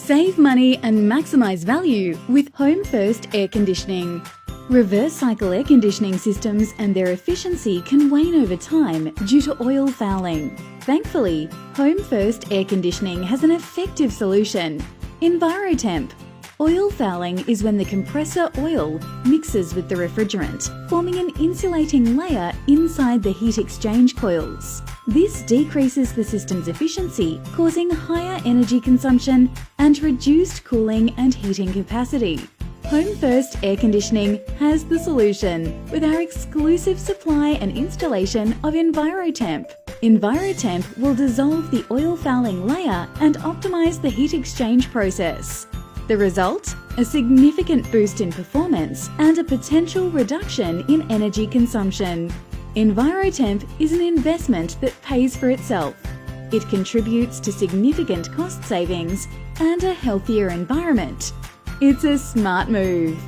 Save money and maximize value with HomeFirst air conditioning. Reverse cycle air conditioning systems and their efficiency can wane over time due to oil fouling. Thankfully, HomeFirst air conditioning has an effective solution: EnviroTemp. Oil fouling is when the compressor oil mixes with the refrigerant, forming an insulating layer inside the heat exchange coils. This decreases the system's efficiency, causing higher energy consumption and reduced cooling and heating capacity. HomeFirst Air Conditioning has the solution with our exclusive supply and installation of EnviroTemp. EnviroTemp will dissolve the oil fouling layer and optimize the heat exchange process. The result? A significant boost in performance and a potential reduction in energy consumption. EnviroTemp is an investment that pays for itself. It contributes to significant cost savings and a healthier environment. It's a smart move.